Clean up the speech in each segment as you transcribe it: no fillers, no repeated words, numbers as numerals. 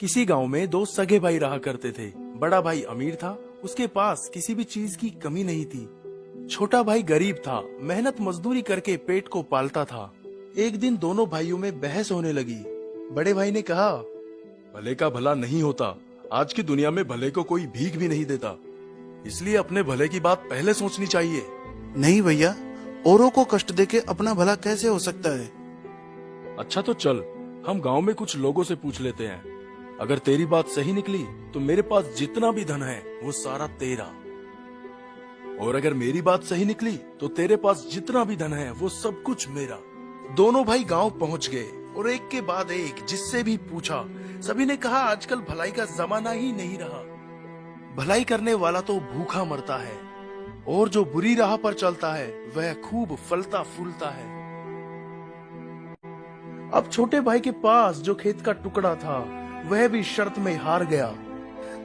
किसी गांव में दो सगे भाई रहा करते थे। बड़ा भाई अमीर था, उसके पास किसी भी चीज की कमी नहीं थी। छोटा भाई गरीब था, मेहनत मजदूरी करके पेट को पालता था। एक दिन दोनों भाइयों में बहस होने लगी। बड़े भाई ने कहा, भले का भला नहीं होता। आज की दुनिया में भले को कोई भीख भी नहीं देता, इसलिए अपने भले की बात पहले सोचनी चाहिए। नहीं भैया, औरों को कष्ट देके अपना भला कैसे हो सकता है। अच्छा तो चल, हम गांव में कुछ लोगों से पूछ लेते हैं। अगर तेरी बात सही निकली तो मेरे पास जितना भी धन है वो सारा तेरा, और अगर मेरी बात सही निकली तो तेरे पास जितना भी धन है वो सब कुछ मेरा। दोनों भाई गांव पहुंच गए और एक के बाद एक जिससे भी पूछा, सभी ने कहा आजकल भलाई का जमाना ही नहीं रहा। भलाई करने वाला तो भूखा मरता है, और जो बुरी राह पर चलता है वह खूब फलता फूलता है। अब छोटे भाई के पास जो खेत का टुकड़ा था वह भी शर्त में हार गया।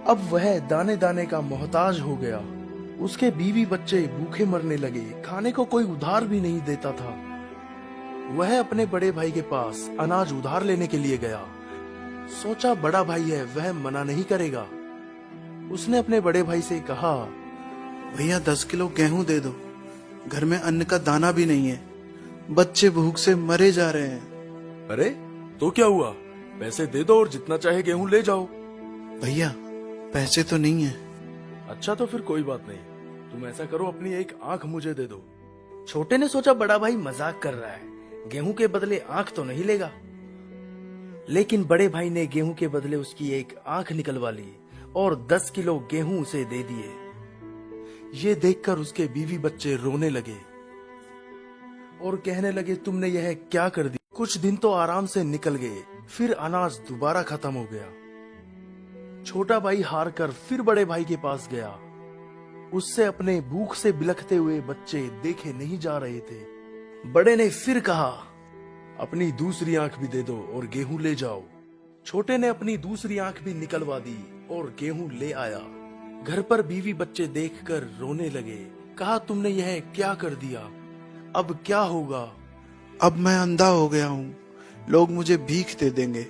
अब वह दाने दाने का मोहताज हो गया। उसके बीवी बच्चे भूखे मरने लगे, खाने को कोई उधार भी नहीं देता था। वह अपने बड़े भाई के पास अनाज उधार लेने के लिए गया। सोचा बड़ा भाई है, वह मना नहीं करेगा। उसने अपने बड़े भाई से कहा, भैया 10 किलो गेहूं दे दो, घर में अन्न का दाना भी नहीं है, बच्चे भूख से मरे जा रहे हैं। अरे तो क्या हुआ, पैसे दे दो और जितना चाहे गेहूं ले जाओ। भैया पैसे तो नहीं है। अच्छा तो फिर कोई बात नहीं, तुम ऐसा करो, अपनी एक आंख मुझे दे दो। छोटे ने सोचा बड़ा भाई मजाक कर रहा है, गेहूं के बदले आंख तो नहीं लेगा। लेकिन बड़े भाई ने गेहूं के बदले उसकी एक आंख निकलवा ली और 10 किलो गेहूं उसे दे दिए। ये देखकर उसके बीवी बच्चे रोने लगे और कहने लगे, तुमने यह क्या कर दिया। कुछ दिन तो आराम से निकल गए, फिर अनाज दोबारा खत्म हो गया। छोटा भाई हार कर फिर बड़े भाई के पास गया। उससे अपने भूख से बिलखते हुए बच्चे देखे नहीं जा रहे थे। बड़े ने फिर कहा, अपनी दूसरी आंख भी दे दो और गेहूं ले जाओ। छोटे ने अपनी दूसरी आंख भी निकलवा दी और गेहूं ले आया। घर पर बीवी बच्चे देखकर रोने लगे। कहा, तुमने यह क्या कर दिया, अब क्या होगा। अब मैं अंधा हो गया हूँ, लोग मुझे भीख दे देंगे,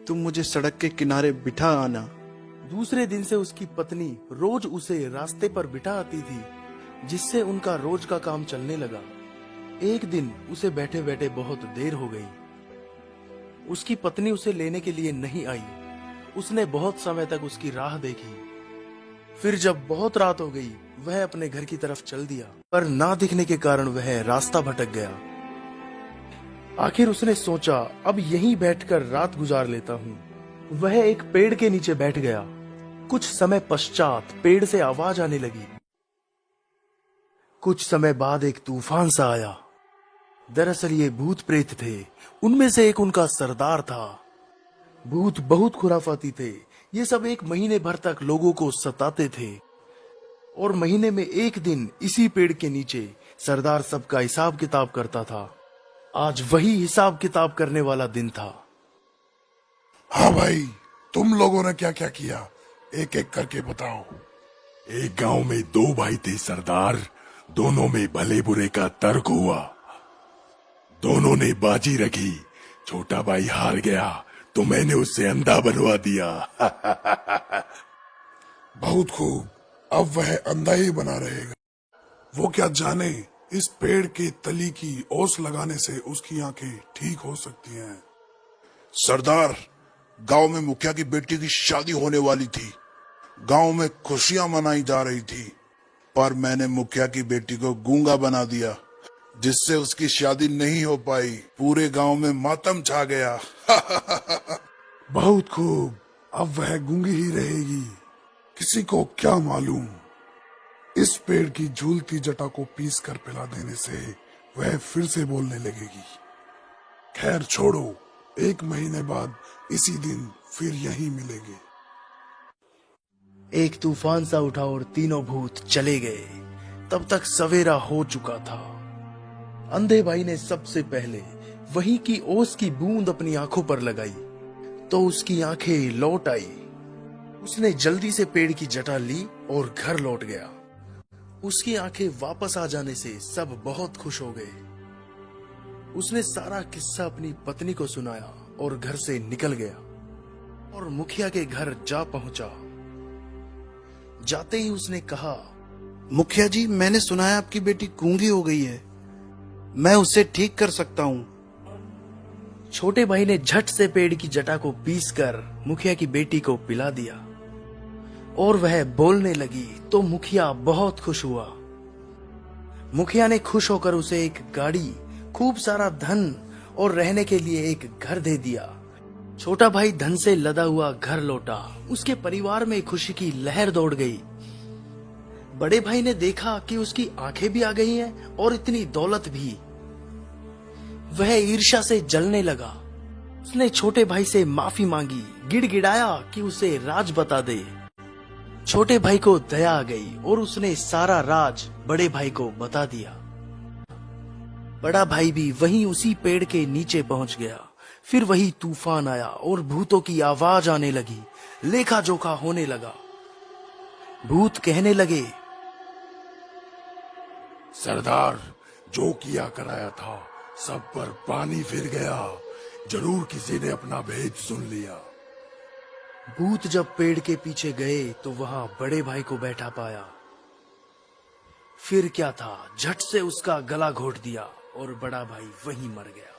तुम मुझे सड़क के किनारे बिठा आना। दूसरे दिन से उसकी पत्नी रोज उसे रास्ते पर बिठा आती थी, जिससे उनका रोज का काम चलने लगा। एक दिन उसे बैठे बैठे बहुत देर हो गई। उसकी पत्नी उसे लेने के लिए नहीं आई। उसने बहुत समय तक उसकी राह देखी। फिर जब बहुत रात हो गई, वह अपने घर की तरफ चल दिया, पर ना दिखने के कारण वह रास्ता भटक गया। आखिर उसने सोचा, अब यहीं बैठकर रात गुजार लेता हूँ। वह एक पेड़ के नीचे बैठ गया। कुछ समय पश्चात पेड़ से आवाज आने लगी। कुछ समय बाद एक तूफान सा आया। दरअसल ये भूत प्रेत थे। उनमें से एक उनका सरदार था। भूत बहुत खुराफाती थे। ये सब 1 महीने भर तक लोगों को सताते थे, और महीने में एक दिन इसी पेड़ के नीचे सरदार सबका हिसाब किताब करता था। आज वही हिसाब किताब करने वाला दिन था। हाँ भाई, तुम लोगों ने क्या क्या किया, एक एक करके बताओ। एक गांव में 2 भाई थे सरदार, दोनों में भले बुरे का तर्क हुआ। दोनों ने बाजी रखी, छोटा भाई हार गया तो मैंने उससे अंधा बनवा दिया। बहुत खूब, अब वह अंधा ही बना रहेगा। वो क्या जाने, इस पेड़ के तली की ओस लगाने से उसकी आंखें ठीक हो सकती हैं। सरदार, गांव में मुखिया की बेटी की शादी होने वाली थी। गांव में खुशियां मनाई जा रही थी, पर मैंने मुखिया की बेटी को गूंगा बना दिया, जिससे उसकी शादी नहीं हो पाई। पूरे गांव में मातम छा गया। बहुत खूब, अब वह गूंगी ही रहेगी। किसी को क्या मालूम, इस पेड़ की झूलती जटा को पीस कर पिला देने से वह फिर से बोलने लगेगी। खैर छोड़ो, 1 महीने बाद इसी दिन फिर यहीं मिलेंगे। एक तूफान सा उठा और तीनों भूत चले गए। तब तक सवेरा हो चुका था। अंधे भाई ने सबसे पहले वहीं की ओस की बूंद अपनी आंखों पर लगाई तो उसकी आंखें लौट आई। उसने जल्दी से पेड़ की जटा ली और घर लौट गया। उसकी आंखें वापस आ जाने से सब बहुत खुश हो गए। उसने सारा किस्सा अपनी पत्नी को सुनाया और घर से निकल गया। और मुखिया के घर जा पहुंचा। जाते ही उसने कहा, मुखिया जी, मैंने सुना है आपकी बेटी गूंगी हो गई है, मैं उसे ठीक कर सकता हूँ। छोटे भाई ने झट से पेड़ की जटा को पीसकर मुखिया की बेटी को पिला दिया और वह बोलने लगी तो मुखिया बहुत खुश हुआ। मुखिया ने खुश होकर उसे एक गाड़ी, खूब सारा धन और रहने के लिए एक घर दे दिया। छोटा भाई धन से लदा हुआ घर लौटा। उसके परिवार में खुशी की लहर दौड़ गई। बड़े भाई ने देखा कि उसकी आंखें भी आ गई हैं और इतनी दौलत भी। वह ईर्ष्या से जलने लगा। उसने छोटे भाई से माफी मांगी, गिड़गिड़ाया कि उसे राज बता दे। छोटे भाई को दया आ गई और उसने सारा राज बड़े भाई को बता दिया। बड़ा भाई भी वहीं उसी पेड़ के नीचे पहुंच गया। फिर वही तूफान आया और भूतों की आवाज आने लगी। लेखा जोखा होने लगा। भूत कहने लगे, सरदार, जो किया कराया था सब पर पानी फिर गया। जरूर किसी ने अपना भेद सुन लिया। भूत जब पेड़ के पीछे गए तो वहां बड़े भाई को बैठा पाया। फिर क्या था, झट से उसका गला घोट दिया और बड़ा भाई वहीं मर गया।